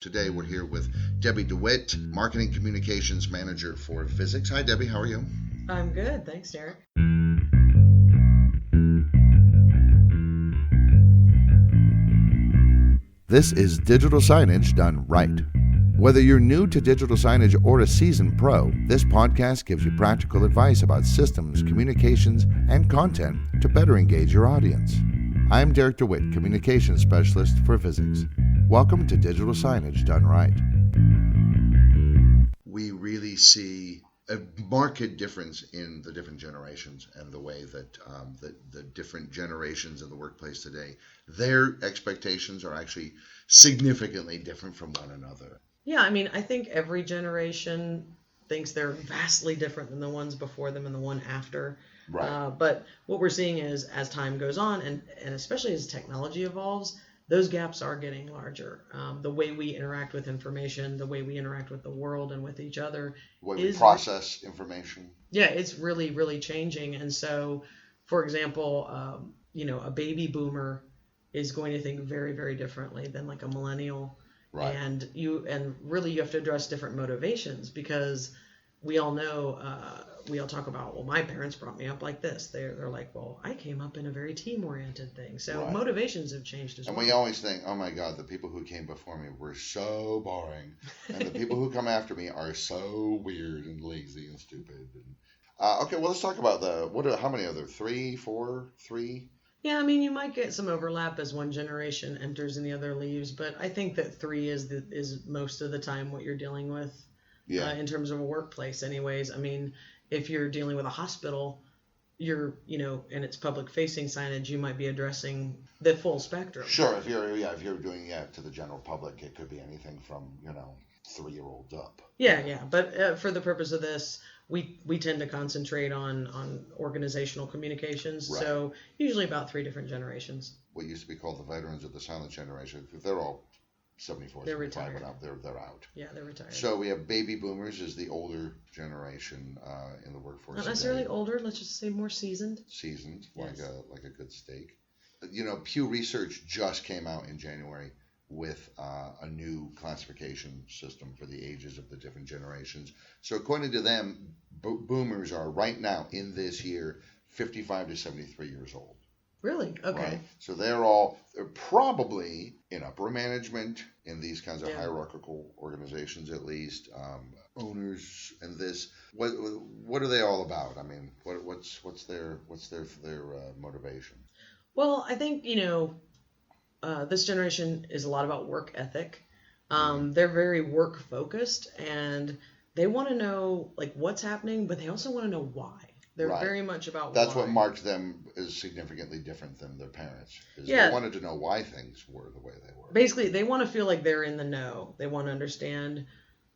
Today we're here with Debbie DeWitt, Marketing Communications Manager for Visix. Hi Debbie, how are you? I'm good, thanks Derek. This is digital signage done right. Whether you're new to digital signage or a seasoned pro, this podcast gives you practical advice about systems, communications, and content to better engage your audience. I'm Derek DeWitt, Communications Specialist for Visix. Welcome to Digital Signage Done Right. We really see a marked difference in the different generations and the way that the different generations in the workplace today, their expectations are actually significantly different from one another. Yeah, I mean, I think every generation thinks they're vastly different than the ones before them and the one after. Right. But what we're seeing is as time goes on and especially as technology evolves, those gaps are getting larger. The way we interact with information, the way we interact with the world and with each other. The way we process information. Yeah, it's really, really changing. And so, for example, a baby boomer is going to think very, very differently than like a millennial. Right. And you have to address different motivations because we all know, we all talk about, well, my parents brought me up like this. They're like, well, I came up in a very team-oriented thing. So right. Motivations have changed as well. And we always think, oh my God, the people who came before me were so boring. And the people who come after me are so weird and lazy and stupid. And, okay, well, let's talk about how many are there? 3, 4, 3? Yeah, I mean, you might get some overlap as one generation enters and the other leaves, but I think that 3 is most of the time what you're dealing with. Yeah. In terms of a workplace anyways. I mean, if you're dealing with a hospital, and it's public facing signage, you might be addressing the full spectrum. Sure. If you're doing to the general public, it could be anything from, 3-year-olds up. Yeah. But for the purpose of this, we tend to concentrate on organizational communications. Right. So usually about 3 different generations. What used to be called the veterans of the silent generation, they're all 74, they're 75 retired. And up. They're out. Yeah, they're retired. So we have baby boomers as the older generation in the workforce. Not necessarily older. Let's just say more seasoned. Seasoned, yes. like a good steak. Pew Research just came out in January with a new classification system for the ages of the different generations. So according to them, boomers are right now in this year 55 to 73 years old. Really? Okay. Right? So they're probably in upper management in these kinds of hierarchical organizations, at least owners. And this, what are they all about? I mean, what's their motivation? Well, I think this generation is a lot about work ethic. They're very work focused, and they want to know like what's happening, but they also want to know why. They're right. very much about That's why. what marked them as significantly different than their parents. Yeah. They wanted to know why things were the way they were. Basically, they want to feel like they're in the know. They want to understand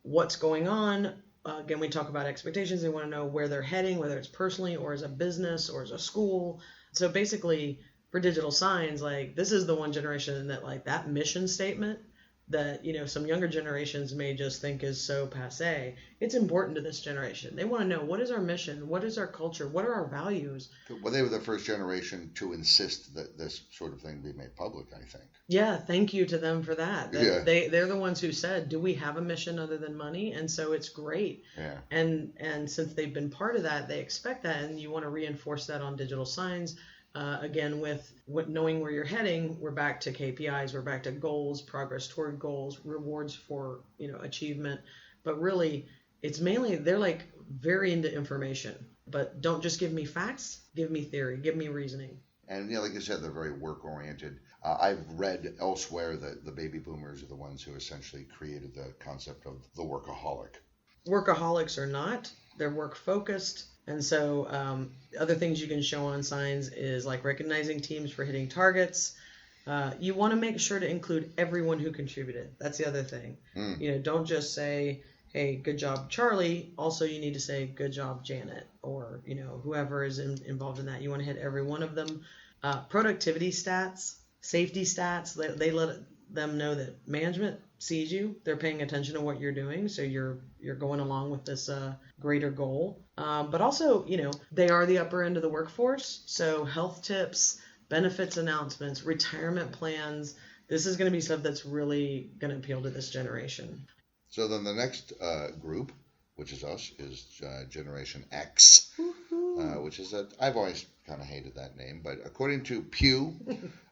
what's going on. Again, we talk about expectations. They want to know where they're heading, whether it's personally or as a business or as a school. So basically, for digital signs, like this is the one generation that like that mission statement that some younger generations may just think is so passé. It's important to this generation. They want to know, what is our mission, what is our culture, what are our values. Well, they were the first generation to insist that this sort of thing be made public, I think. Yeah, thank you to them for that. Yeah. They're the ones who said, do we have a mission other than money? And so it's great. Yeah. And since they've been part of that, they expect that, and you want to reinforce that on digital signs. Again, with knowing where you're heading, we're back to KPIs, we're back to goals, progress toward goals, rewards for achievement. But really, it's mainly they're like very into information. But don't just give me facts, give me theory, give me reasoning. And like you said, they're very work oriented. I've read elsewhere that the baby boomers are the ones who essentially created the concept of the workaholic. Workaholics are not. They're work focused. And so other things you can show on signs is like recognizing teams for hitting targets. You want to make sure to include everyone who contributed. That's the other thing. Don't just say, hey, good job, Charlie. Also, you need to say, good job, Janet, or, whoever is involved in that. You want to hit every one of them. Productivity stats, safety stats, they let them know that management sees you. They're paying attention to what you're doing. So you're going along with this greater goal. But also, they are the upper end of the workforce. So health tips, benefits announcements, retirement plans, this is going to be stuff that's really going to appeal to this generation. So then the next group, which is us, is Generation X, which is I've always kind of hated that name, but according to Pew,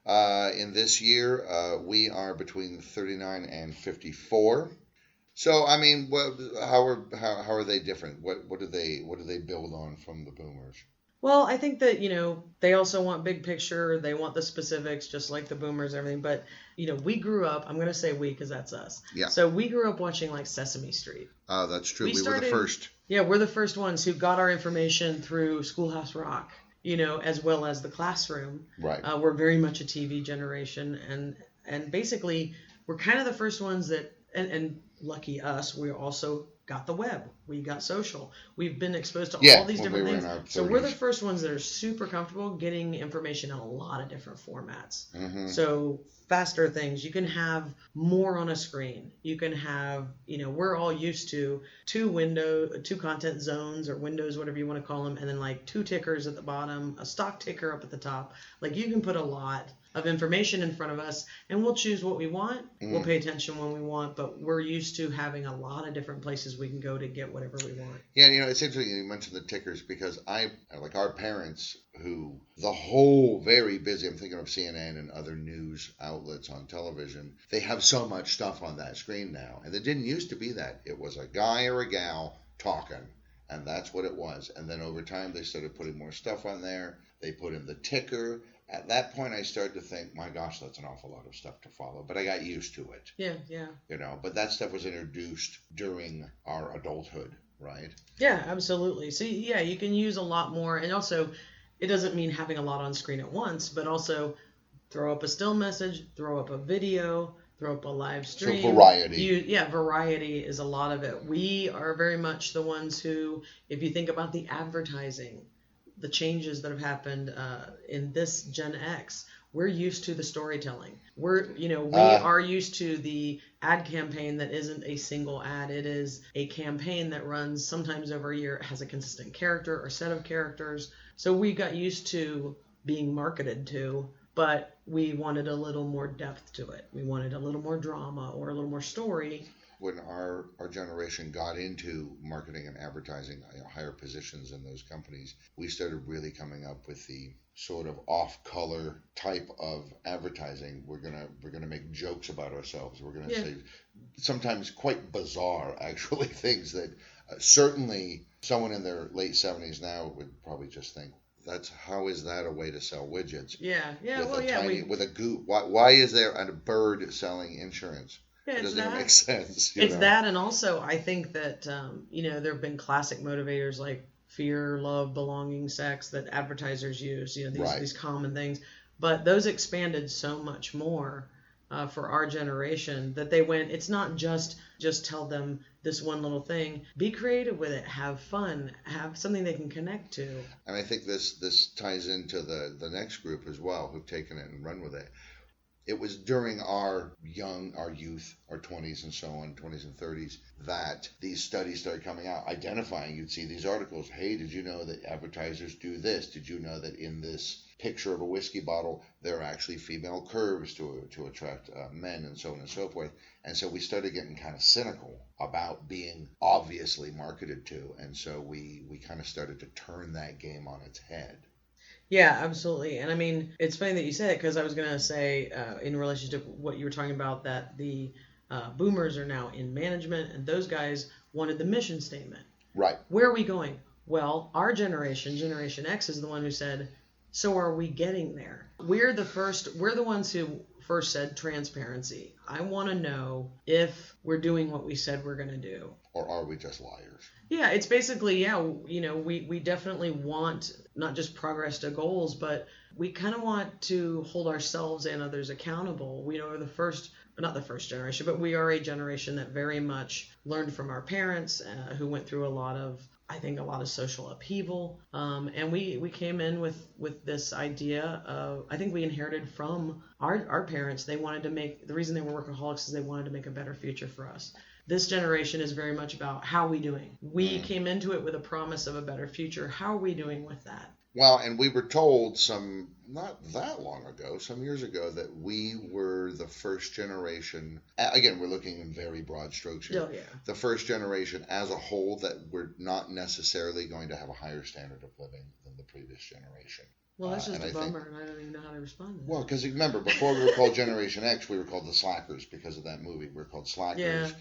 in this year we are between 39 and 54. So I mean, how are they different? What do they build on from the boomers? Well, I think that, they also want big picture. They want the specifics, just like the boomers and everything. But, we grew up, I'm going to say we because that's us. Yeah. So we grew up watching like Sesame Street. Oh, that's true. We were the first. Yeah, we're the first ones who got our information through Schoolhouse Rock, as well as the classroom. Right. We're very much a TV generation. And basically, we're kind of the first ones that, and lucky us, we also got the web. We got social. We've been exposed to all these different things. So we're the first ones that are super comfortable getting information in a lot of different formats. Mm-hmm. So faster things. You can have more on a screen. You can have, we're all used to two content zones or windows, whatever you want to call them, and then like 2 tickers at the bottom, a stock ticker up at the top. Like you can put a lot of information in front of us, and we'll choose what we want. Mm. We'll pay attention when we want, but we're used to having a lot of different places we can go to get whatever we want. Yeah, it's interesting you mentioned the tickers because our parents who very busy, I'm thinking of CNN and other news outlets on television, they have so much stuff on that screen now, and it didn't used to be that. It was a guy or a gal talking, and that's what it was. And then over time, they started putting more stuff on there. They put in the ticker. At that point, I started to think, my gosh, that's an awful lot of stuff to follow. But I got used to it. Yeah. But that stuff was introduced during our adulthood, right? Yeah, absolutely. So, yeah, you can use a lot more. And also, it doesn't mean having a lot on screen at once, but also throw up a still message, throw up a video, throw up a live stream. So variety. Variety is a lot of it. We are very much the ones who, if you think about the advertising, the changes that have happened in this Gen X, we're used to the storytelling. We are used to the ad campaign that isn't a single ad. It is a campaign that runs sometimes over a year. It has a consistent character or set of characters. So we got used to being marketed to, but we wanted a little more depth to it. We wanted a little more drama or a little more story. When our generation got into marketing and advertising, higher positions in those companies, we started really coming up with the sort of off-color type of advertising. We're gonna make jokes about ourselves. We're gonna say sometimes quite bizarre, actually, things that certainly someone in their late 70s now would probably just think, how is that a way to sell widgets? With a goop. Why is there a bird selling insurance? Yeah, it doesn't make sense. It's that, and also I think that there have been classic motivators like fear, love, belonging, sex that advertisers use. These common things, but those expanded so much more for our generation that they went. It's not just tell them this one little thing. Be creative with it. Have fun. Have something they can connect to. And I think this ties into the next group as well, who've taken it and run with it. It was during our youth, our 20s and so on, 20s and 30s, that these studies started coming out, identifying. You'd see these articles. Hey, did you know that advertisers do this? Did you know that in this picture of a whiskey bottle, there are actually female curves to attract men and so on and so forth? And so we started getting kind of cynical about being obviously marketed to. And so we kind of started to turn that game on its head. Yeah, absolutely. And I mean, it's funny that you said it because I was going to say in relation to what you were talking about, that the boomers are now in management and those guys wanted the mission statement. Right. Where are we going? Well, our generation, Generation X, is the one who said, so are we getting there? We're the ones who first said transparency. I want to know if we're doing what we said we're going to do. Or are we just liars? Yeah, it's basically, we definitely want not just progress to goals, but we kind of want to hold ourselves and others accountable. We are not the first generation, but we are a generation that very much learned from our parents who went through a lot of social upheaval. And we came in with this idea of, I think we inherited from our parents. The reason they were workaholics is they wanted to make a better future for us. This generation is very much about how are we doing. We came into it with a promise of a better future. How are we doing with that? Well, and we were told not that long ago, some years ago, that we were the first generation. Again, we're looking in very broad strokes here. Oh, yeah. The first generation as a whole that we're not necessarily going to have a higher standard of living than the previous generation. Well, that's just a bummer, and I don't even know how to respond to that. Well, because remember, before we were called Generation X, we were called the Slackers because of that movie. We were called Slackers. Yeah.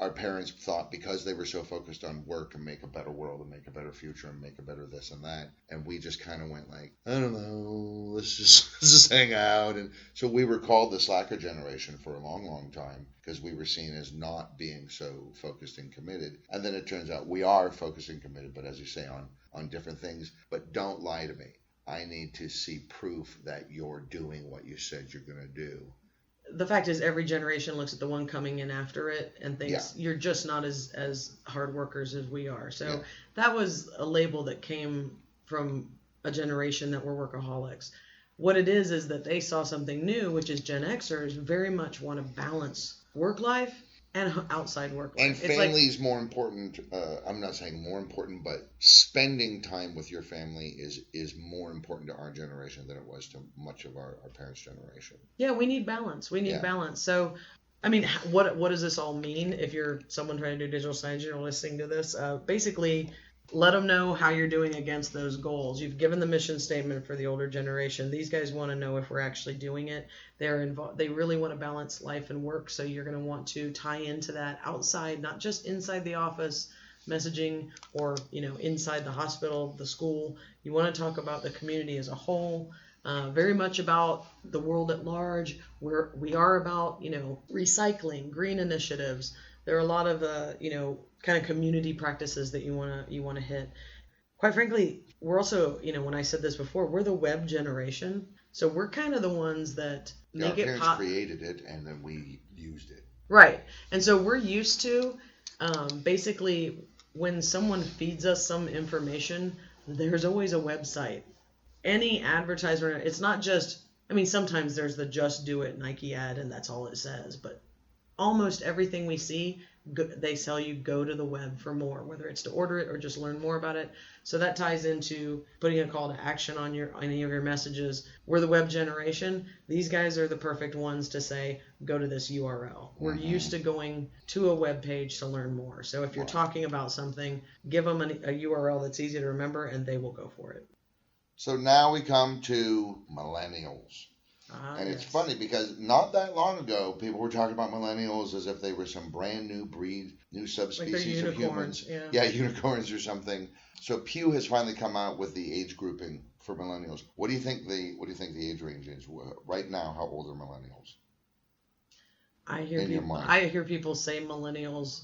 Our parents thought because they were so focused on work and make a better world and make a better future and make a better this and that, and we just kind of went like, I don't know, let's just hang out. And so we were called the Slacker generation for a long, long time because we were seen as not being so focused and committed. And then it turns out we are focused and committed, but as you say, on different things. But don't lie to me. I need to see proof that you're doing what you said you're going to do. The fact is, every generation looks at the one coming in after it and thinks you're just not as hard workers as we are. So that was a label that came from a generation that were workaholics. What it is that they saw something new, which is Gen Xers very much want to balance work life and outside work life. And family is more important. I'm not saying more important, but spending time with your family is more important to our generation than it was to much of our parents' generation. Yeah, we need balance. We need balance. So, I mean, what does this all mean? If you're someone trying to do digital signage and you're listening to this, basically, let them know how you're doing against those goals. You've given the mission statement for the older generation. These guys want to know if we're actually doing it. They're involved. They really want to balance life and work. So you're going to want to tie into that outside, not just inside the office messaging or, inside the hospital, the school. You want to talk about the community as a whole, very much about the world at large, where we are about, recycling, green initiatives. There are a lot of, kind of community practices that you want to hit. Quite frankly, we're also, when I said this before, we're the web generation. So we're kind of the ones that our parents created it and then we used it. Right. And so we're used to basically when someone feeds us some information, there's always a website. Any advertiser, it's not just, sometimes there's the Just Do It Nike ad and that's all it says, but almost everything we see, they tell you go to the web for more, whether it's to order it or just learn more about it. So that ties into putting a call to action on any of your messages. We're the web generation. These guys are the perfect ones to say, go to this URL. We're used to going to a web page to learn more. So if you're talking about something, give them a URL that's easy to remember and they will go for it. So now we come to millennials. And it's funny because not that long ago, people were talking about millennials as if they were some brand new breed, new subspecies of humans. Yeah, unicorns or something. So Pew has finally come out with the age grouping for millennials. What do you think the age range is right now? How old are millennials? I hear people say millennials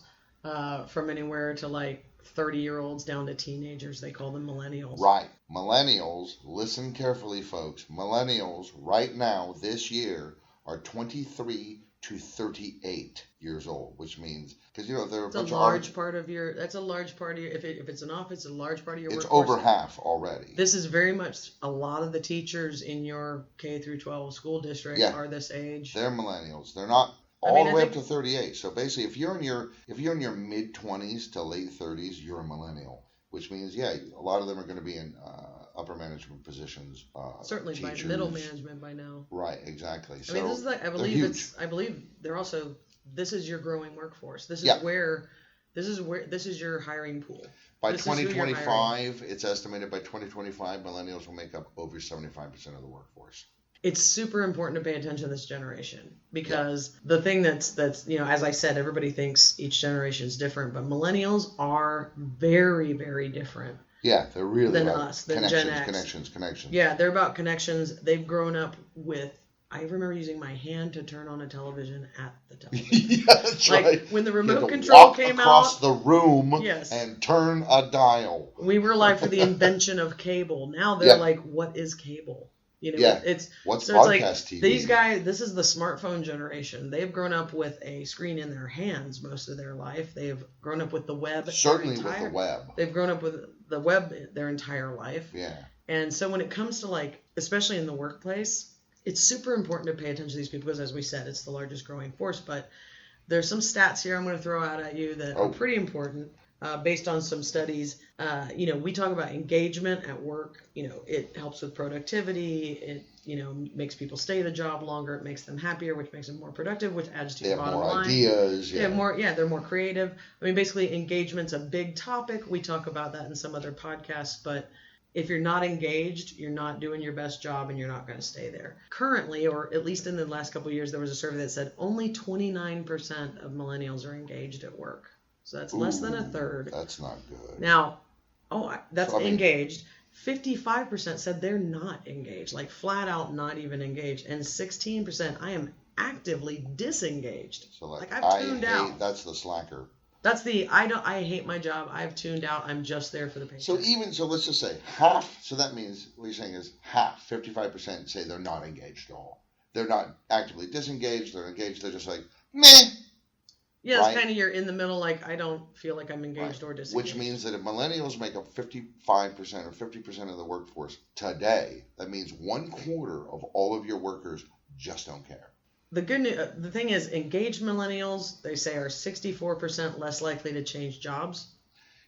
from anywhere to like 30-year-olds down to teenagers. They call them millennials. Right. Millennials, listen carefully, folks. Millennials right now, this year, are 23 to 38 years old, which means, because, they're a large part of your, if it's an office, it's a large part of your workforce. It's workforce. Over half already. This is very much, a lot of the teachers in your K through 12 school district are this age. They're millennials. They're not all the way up to 38. So basically, if you're in your mid 20s to late 30s, you're a millennial, which means a lot of them are going to be in upper management positions. Certainly teachers. By middle management by now. Right, exactly. So this is I believe they're also, this is your growing workforce. This is this is your hiring pool. By 2025, it's estimated by 2025, millennials will make up over 75% of the workforce. It's super important to pay attention to this generation because the thing that's as I said, everybody thinks each generation is different, but millennials are very, very different. Yeah, they're really than us, than Gen X. Connections. Yeah, they're about connections. They've grown up with. I remember using my hand to turn on a television at the television. Yeah, that's right. When the remote control came across the room yes. and turn a dial. We were alive for the invention of cable. Now they're like, what is cable? What's so broadcast TV? These guys, this is the smartphone generation. They've grown up with a screen in their hands most of their life. They've grown up with the web. Certainly with the web. They've grown up with the web their entire life. Yeah. And so when it comes to especially in the workplace, it's super important to pay attention to these people because, as we said, it's the largest growing force. But there's some stats here I'm going to throw out at you that are pretty important. based on some studies. We talk about engagement at work. It helps with productivity. It, makes people stay at a job longer. It makes them happier, which makes them more productive, which adds to your bottom line. They have more ideas. Yeah. They're more creative. I mean, basically, engagement's a big topic. We talk about that in some other podcasts, but if you're not engaged, you're not doing your best job and you're not going to stay there. Currently, or at least in the last couple of years, there was a survey that said only 29% of millennials are engaged at work. So that's less than a third. That's not good. Now, that's engaged. 55% said they're not engaged, like flat out not even engaged. And 16%, I am actively disengaged. So like I've tuned out. That's the slacker. That's the I hate my job. I've tuned out. I'm just there for the paycheck. So let's just say half. So that means what you're saying is half, 55% say they're not engaged at all. They're not actively disengaged. They're engaged. They're just like meh. Yeah, it's kind of you're in the middle. Like I don't feel like I'm engaged or disengaged. Which means that if millennials make up 55% or 50% of the workforce today, that means 1/4 of all of your workers just don't care. The good news, the thing is, engaged millennials, they say, are 64% less likely to change jobs.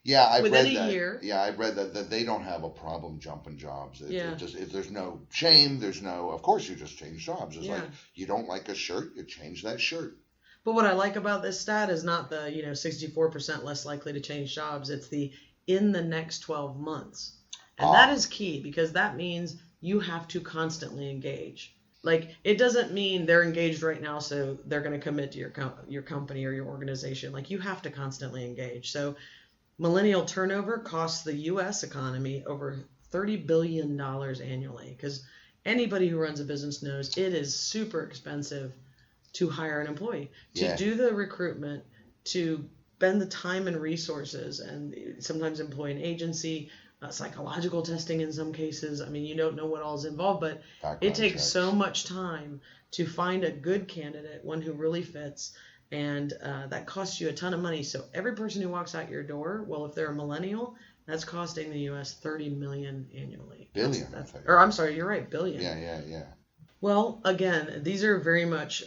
Yeah, I've read that. Within a year. Yeah, I've read that they don't have a problem jumping jobs. If there's no shame, of course you just change jobs. It's like you don't like a shirt, you change that shirt. But what I like about this stat is not the 64% less likely to change jobs. It's the in the next 12 months, and that is key because that means you have to constantly engage. Like, it doesn't mean they're engaged right now, so they're going to commit to your company or your organization. Like, you have to constantly engage. So, millennial turnover costs the U.S. economy over $30 billion annually. Because anybody who runs a business knows it is super expensive to hire an employee. To do the recruitment, to spend the time and resources, and sometimes employ an agency, psychological testing in some cases. I mean, you don't know what all is involved, but it takes so much time to find a good candidate, one who really fits, and that costs you a ton of money. So every person who walks out your door, well, if they're a millennial, that's costing the U.S. $30 million annually. Billion. Or I'm sorry, you're right, billion. Yeah. Well, again, these are very much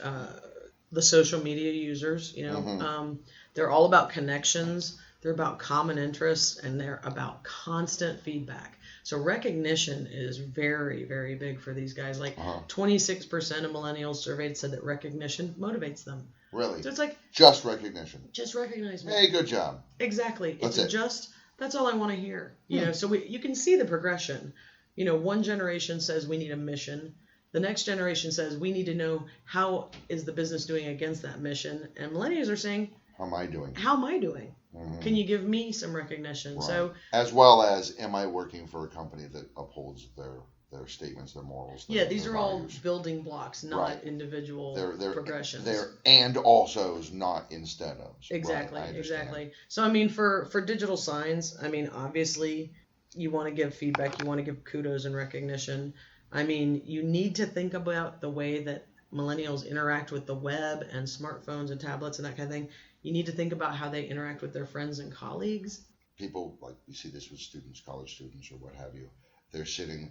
the social media users. They're all about connections. They're about common interests, and they're about constant feedback. So recognition is very, very big for these guys. Like 26% of millennials surveyed said that recognition motivates them. Really? So it's like just recognition. Just recognize me. Hey, good job. Exactly. That's all I want to hear. So you can see the progression. One generation says we need a mission. The next generation says we need to know how is the business doing against that mission. And millennials are saying, how am I doing? Mm-hmm. Can you give me some recognition? Right. So, as well as, am I working for a company that upholds their statements, their morals? These are all building blocks, not individual progressions. They're and also's, not instead of. Exactly, exactly. So, I mean, for digital signs, I mean, obviously, you want to give feedback, you want to give kudos and recognition. I mean, you need to think about the way that millennials interact with the web and smartphones and tablets and that kind of thing. You need to think about how they interact with their friends and colleagues. People, like, you see this with students, college students or what have you. They're sitting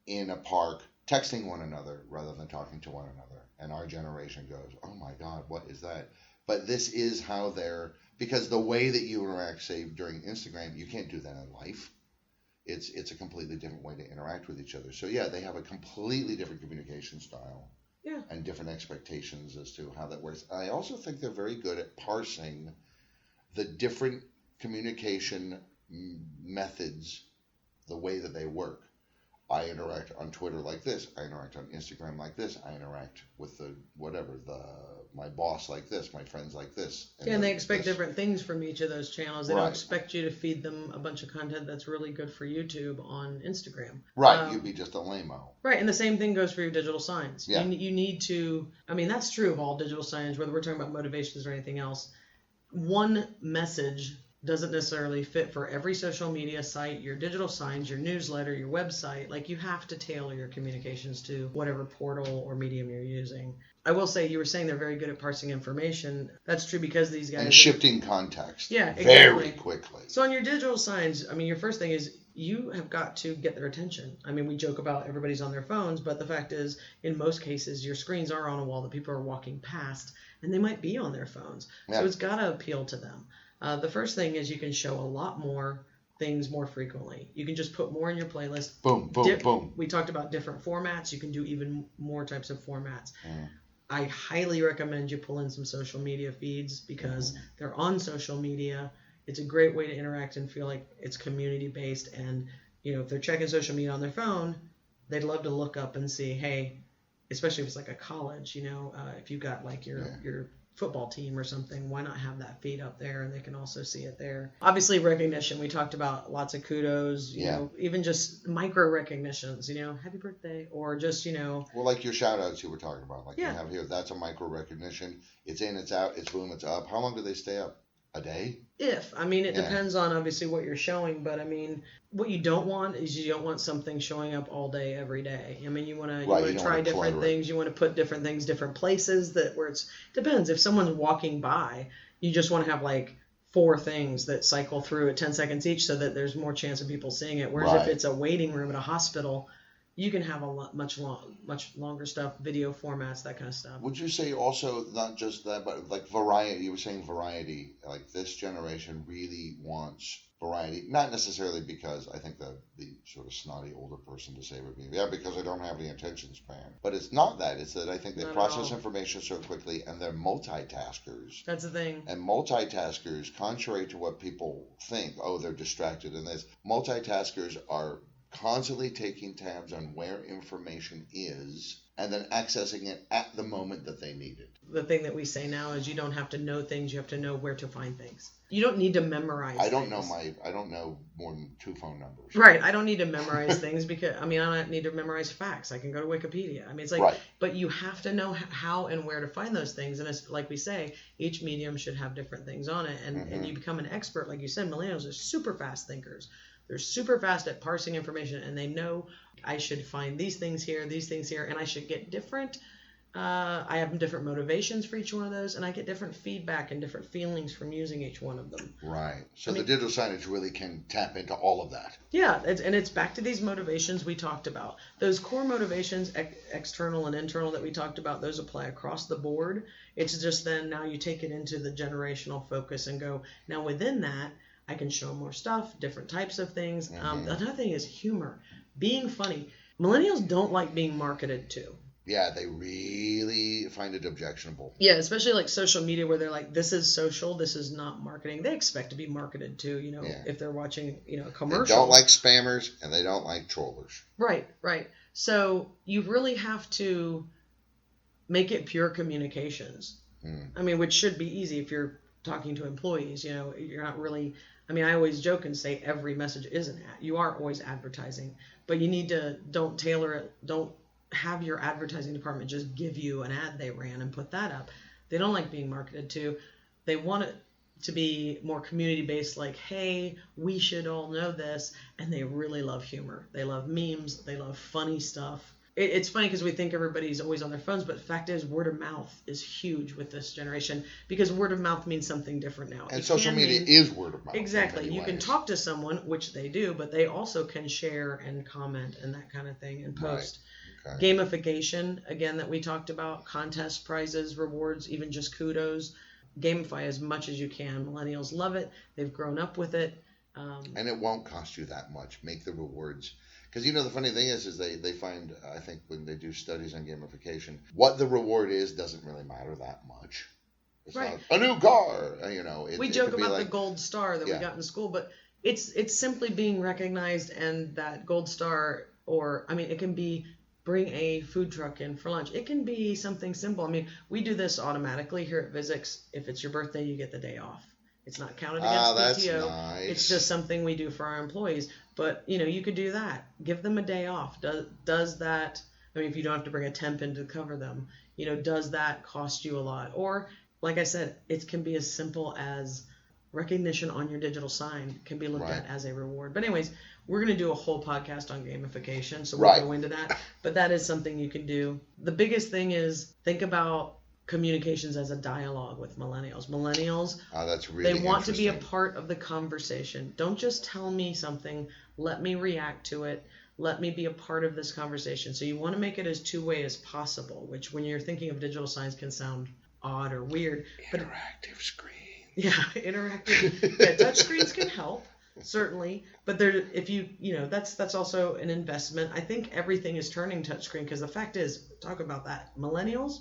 in a park texting one another rather than talking to one another. And our generation goes, oh my God, what is that? But this is how because the way that you interact, say, during Instagram, you can't do that in life. It's a completely different way to interact with each other. So they have a completely different communication style. Yeah. And different expectations as to how that works. I also think they're very good at parsing the different communication methods, the way that they work. I interact on Twitter like this. I interact on Instagram like this. I interact with my boss like this, my friends like this. And they expect different things from each of those channels. They don't expect you to feed them a bunch of content that's really good for YouTube on Instagram. Right, you'd be just a lame-o. Right, and the same thing goes for your digital signs. Yeah. You need to, I mean, that's true of all digital signage, whether we're talking about motivations or anything else. One message doesn't necessarily fit for every social media site, your digital signs, your newsletter, your website. Like, you have to tailor your communications to whatever portal or medium you're using. I will say, you were saying they're very good at parsing information. That's true because these guys... And shifting context. Yeah, exactly. Very quickly. So on your digital signs, I mean, your first thing is you have got to get their attention. I mean, we joke about everybody's on their phones, but the fact is, in most cases, your screens are on a wall that people are walking past, and they might be on their phones. Yeah. So it's got to appeal to them. The first thing is you can show a lot more things more frequently. You can just put more in your playlist. Boom, boom, boom. We talked about different formats. You can do even more types of formats. I highly recommend you pull in some social media feeds because they're on social media. It's a great way to interact and feel like it's community based. And, if they're checking social media on their phone, they'd love to look up and see, hey, especially if it's like a college, if you've got like your football team or something, why not have that feed up there and they can also see it there. Obviously recognition, we talked about lots of kudos, even just micro recognitions, happy birthday, or just, well, like your shout outs you were talking about, like you have here, that's a micro recognition. It's in, it's out, it's boom, it's up. How long do they stay up? A day? It depends on obviously what you're showing, but what you don't want is you don't want something showing up all day every day. You want to try different things. You want to put different things different places where it depends. If someone's walking by, you just want to have like 4 things that cycle through at 10 seconds each so that there's more chance of people seeing it. Whereas if it's a waiting room at a hospital, you can have much longer stuff, video formats, that kind of stuff. Would you say also not just that, but like variety? You were saying variety. Like this generation really wants variety, not necessarily because I think the sort of snotty older person to say would be, because I don't have the attention span. But it's not that. It's that I think they process information so quickly and they're multitaskers. That's the thing. And multitaskers, contrary to what people think, they're distracted in this, multitaskers are constantly taking tabs on where information is and then accessing it at the moment that they need it. The thing that we say now is you don't have to know things, you have to know where to find things. You don't need to memorize I don't know more than 2 phone numbers. Right. I don't need to memorize things because I don't need to memorize facts. I can go to Wikipedia. It's like but you have to know how and where to find those things, and it's like we say, each medium should have different things on it, and you become an expert. Like you said, millennials are super fast thinkers. They're super fast at parsing information, and they know I should find these things here, and I should get different. I have different motivations for each one of those, and I get different feedback and different feelings from using each one of them. Right. So the digital signage really can tap into all of that. Yeah, it's back to these motivations we talked about. Those core motivations, external and internal that we talked about, those apply across the board. It's just then now you take it into the generational focus and go, now within that, I can show more stuff, different types of things. Another thing is humor, being funny. Millennials don't like being marketed to. Yeah, they really find it objectionable. Yeah, especially like social media where they're like, this is social, this is not marketing. They expect to be marketed to, if they're watching, a commercial. They don't like spammers and they don't like trollers. Right. So you really have to make it pure communications. Which should be easy if you're talking to employees. You're not really... I always joke and say every message is an ad. You are always advertising, but you need to don't tailor it. Don't have your advertising department just give you an ad they ran and put that up. They don't like being marketed to. They want it to be more community based, like, hey, we should all know this. And they really love humor. They love memes. They love funny stuff. It's funny because we think everybody's always on their phones, but the fact is word of mouth is huge with this generation because word of mouth means something different now. And social media is word of mouth. Exactly. You can talk to someone, which they do, but they also can share and comment and that kind of thing and post. Right. Okay. Gamification, again, that we talked about, contests, prizes, rewards, even just kudos. Gamify as much as you can. Millennials love it. They've grown up with it. And it won't cost you that much. Make the rewards. Because, the funny thing is they find, I think, when they do studies on gamification, what the reward is doesn't really matter that much. It's not a new car, we joke about the gold star that we got in school, but it's simply being recognized, and that gold star, or, it can be bring a food truck in for lunch. It can be something simple. We do this automatically here at Visix. If it's your birthday, you get the day off. It's not counted against PTO. Nice. It's just something we do for our employees. But, you could do that. Give them a day off. Does that, if you don't have to bring a temp in to cover them, does that cost you a lot? Or, like I said, it can be as simple as recognition on your digital sign can be looked at as a reward. But anyways, we're going to do a whole podcast on gamification, so we'll go into that. But that is something you can do. The biggest thing is think about communications as a dialogue with millennials. That's really they want to be a part of the conversation. Don't just tell me something. Let me react to it. Let me be a part of this conversation. So you want to make it as two-way as possible, which when you're thinking of digital signs can sound odd or weird. Interactive screen. Yeah, interactive. Yeah, touchscreens can help, certainly, but that's also an investment. I think everything is turning touchscreen because the fact is, talk about that, millennials.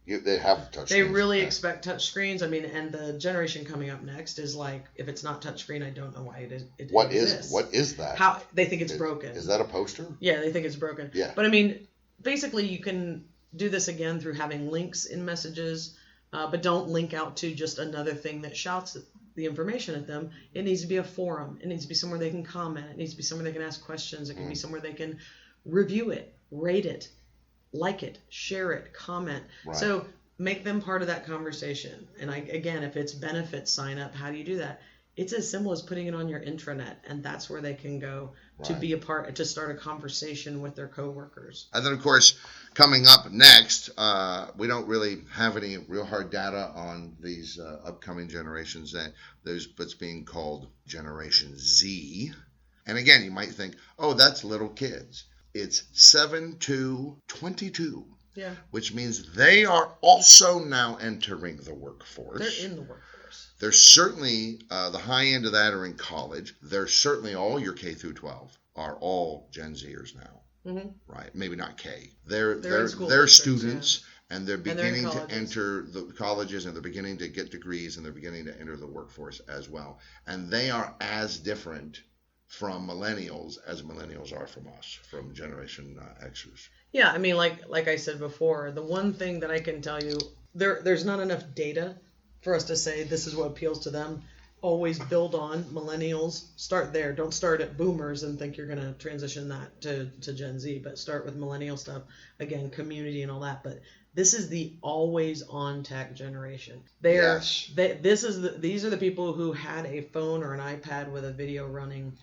They have touchscreens. They really expect touchscreens. I mean, and the generation coming up next is like, if it's not touchscreen, I don't know why it exists. What is that? How they think it's broken. Is that a poster? Yeah, they think it's broken. Yeah. But I mean, basically, you can do this again through having links in messages, but don't link out to just another thing that shouts the information at them. It needs to be a forum. It needs to be somewhere they can comment. It needs to be somewhere they can ask questions. It can be somewhere they can review it, rate it, like it, share it, comment. Right. So make them part of that conversation. And again, if it's benefits sign up, how do you do that? It's as simple as putting it on your intranet, and that's where they can go to be a part, to start a conversation with their coworkers. And then, of course, coming up next, we don't really have any real hard data on these upcoming generations. There's what's being called Generation Z. And again, you might think, oh, that's little kids. It's 7 to 22. Yeah. Which means they are also now entering the workforce. They're in the workforce. They're certainly, the high end of that are in college. They're certainly all your K through 12 are all Gen Zers now. Mm-hmm. Right? Maybe not K. They're students, and they're beginning to enter the colleges, and they're beginning to get degrees, and they're beginning to enter the workforce as well. And they are as different from millennials as millennials are from us, from Generation Xers. Yeah, I mean, like I said before, the one thing that I can tell you, there's not enough data for us to say this is what appeals to them. Always build on millennials. Start there. Don't start at boomers and think you're going to transition that to Gen Z, but start with millennial stuff. Again, community and all that. But this is the always on tech generation. These are the people who had a phone or an iPad with a video running.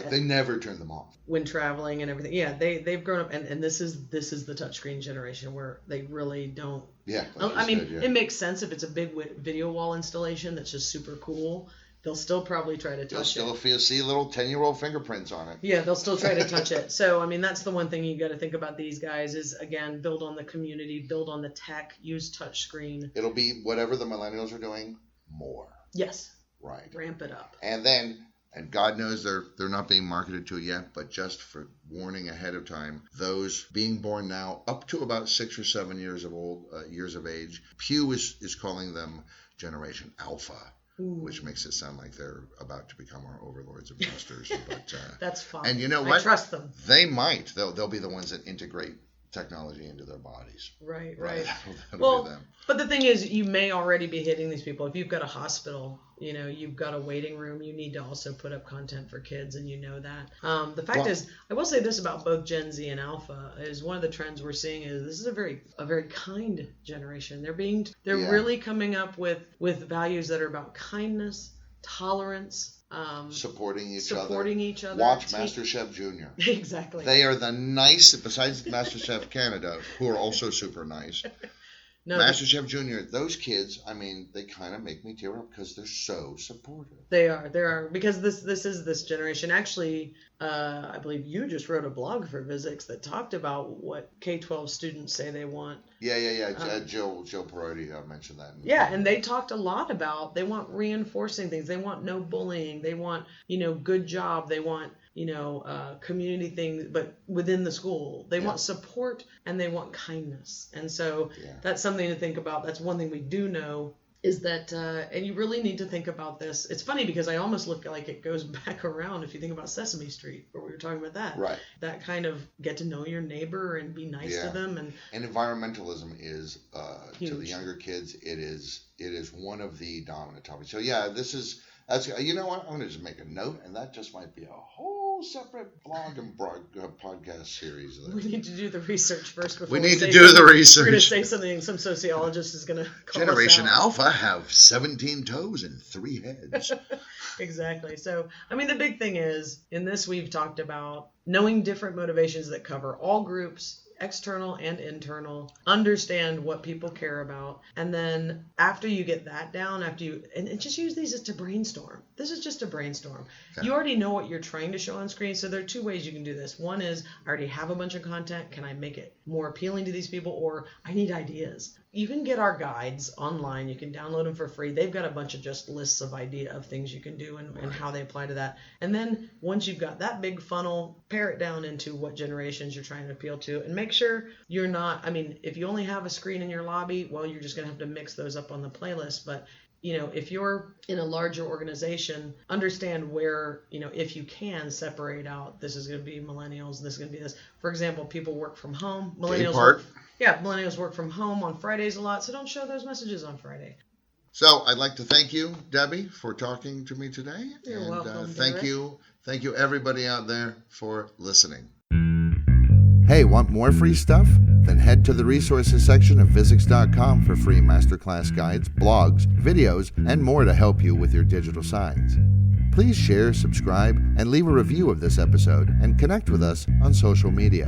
They never turn them off when traveling and everything. Yeah, they've grown up, and this is the touchscreen generation where they really don't. Yeah, it makes sense if it's a big video wall installation that's just super cool. They'll still probably try to touch it. You'll still see little 10-year-old fingerprints on it. Yeah, they'll still try to touch it. So I mean, that's the one thing you got to think about these guys is, again, build on the community, build on the tech, use touchscreen. It'll be whatever the millennials are doing, more. Yes. Right. Ramp it up. And God knows they're not being marketed to yet, but just for warning ahead of time, those being born now up to about 6 or 7 years of age, Pew is calling them Generation Alpha, which makes it sound like they're about to become our overlords and masters. But that's fine. And you know what? I trust them. They might. They'll be the ones that integrate technology into their bodies. Right. That'll be them. But the thing is, you may already be hitting these people. If you've got a hospital, you've got a waiting room, you need to also put up content for kids, and you know that. The fact is, I will say this about both Gen Z and Alpha, is one of the trends we're seeing is this is a very kind generation. They're really coming up with values that are about kindness, tolerance, supporting each other. Watch MasterChef Junior. Exactly. They are the nice, besides MasterChef Canada, who are also super nice. No, MasterChef Junior, those kids, I mean, they kind of make me tear up because they're so supportive. They are, because this is this generation. Actually, I believe you just wrote a blog for Visix that talked about what K-12 students say they want. Yeah. Jill Perotti mentioned that. Yeah, and they talked a lot about they want reinforcing things. They want no bullying. They want, good job. They want, community things, but within the school. They want support and they want kindness. And so that's something to think about. That's one thing we do know is that, and you really need to think about this. It's funny because I almost look like it goes back around if you think about Sesame Street, where we were talking about that. Right. That kind of get to know your neighbor and be nice to them. And environmentalism is, to the younger kids, it is one of the dominant topics. So that's you know what? I'm going to just make a note, and that just might be a whole separate blog and podcast series. We need to do the research first before we need to do the research. We're going to say something some sociologist is going to call Generation us out. Alpha have 17 toes and 3 heads. Exactly. So, I mean, the big thing is, in this we've talked about knowing different motivations that cover all groups, external and internal, understand what people care about, and then after you get that down, and just use these as to brainstorm. This is just a brainstorm. Okay. You already know what you're trying to show on screen, so there are 2 ways you can do this. One is, I already have a bunch of content. Can I make it more appealing to these people? Or I need ideas. you can get our guides online. You can download them for free. They've got a bunch of just lists of things you can do and how they apply to that. And then once you've got that big funnel, pare it down into what generations you're trying to appeal to, and make sure you're not, if you only have a screen in your lobby, well, you're just going to have to mix those up on the playlist. But if you're in a larger organization, understand where, if you can separate out, this is going to be millennials, this is going to be this. For example, people work from home. Millennials work from home on Fridays a lot, so don't show those messages on Friday. So I'd like to thank you, Debbie, for talking to me today. You're welcome. Thank you, everybody out there, for listening. Hey, want more free stuff? Then head to the resources section of Visix.com for free masterclass guides, blogs, videos, and more to help you with your digital signs. Please share, subscribe, and leave a review of this episode and connect with us on social media.